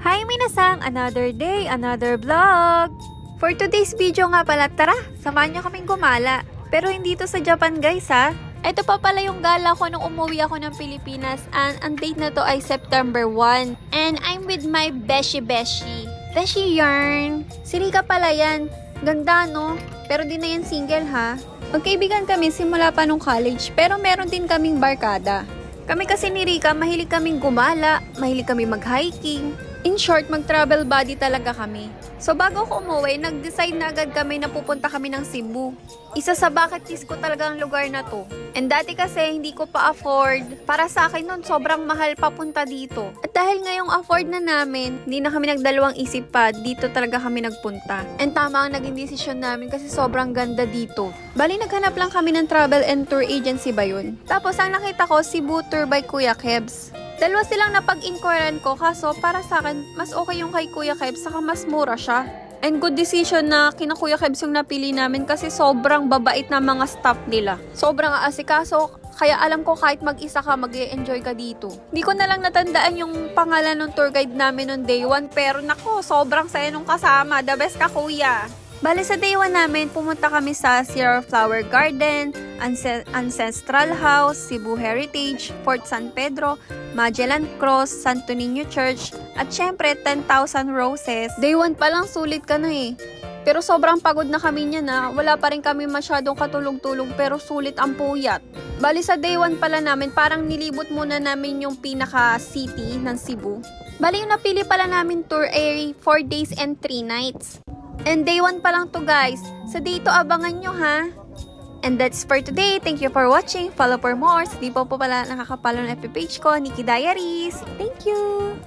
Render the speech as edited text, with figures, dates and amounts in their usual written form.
Hi minasang! Another day, another vlog! For today's video nga pala, tara, samahan nyo kaming gumala. Pero hindi to sa Japan guys ha. Ito pa pala yung gala ko nung umuwi ako ng Pilipinas and ang date na to ay September 1. And I'm with my beshi. Beshi yarn. Si Rika pala yan. Ganda no? Pero di na yan single ha. Magkaibigan kami simula pa nung college pero meron din kaming barkada. Kami kasi ni Rika, mahilig kaming gumala, mahilig kami mag-hiking. In short, mag-travel buddy talaga kami. So bago ko umuwi, nag-decide na agad kami na pupunta kami ng Cebu. Isa sa bucket list ko talaga ang lugar na to. And dati kasi hindi ko pa afford. Para sa akin nun, sobrang mahal papunta dito. At dahil ngayong afford na namin, hindi na kami nagdalawang isip pa, dito talaga kami nagpunta. And tama ang naging desisyon namin kasi sobrang ganda dito. Bali, naghanap lang kami ng travel and tour agency ba yun? Tapos ang nakita ko, Cebu Tour by Kuya Kebs. Dalawa silang napag-inquiran ko, kaso para sa akin, mas okay yung kay Kuya Kebs, saka mas mura siya. And good decision na kina Kuya Kebs yung napili namin kasi sobrang babait na mga staff nila. Sobrang aasikaso, kaya alam ko kahit mag-isa ka, mag-e-enjoy ka dito. Hindi ko na lang natandaan yung pangalan ng tour guide namin noong day 1, pero nako, sobrang saya nung kasama. The best ka, Kuya! Bale sa day 1 namin, pumunta kami sa Sierra Flower Garden, Ancestral House, Cebu Heritage, Fort San Pedro, Magellan Cross, Santo Niño Church, at syempre 10,000 Roses. Day 1 pa lang sulit ka na eh. Pero sobrang pagod na kami niya na, wala pa rin kami masyadong katulog-tulog pero sulit ang puyat. Bali sa day 1 pala namin, parang nilibot muna namin yung pinaka-city ng Cebu. Bali yung napili pala namin tour ay 4 days and 3 nights. And day 1 pa lang to guys. Sa day 2 abangan nyo ha. And that's for today. Thank you for watching. Follow for more. Sa di po pala nakakapalo ng FB page ko, Nikki Diaries. Thank you!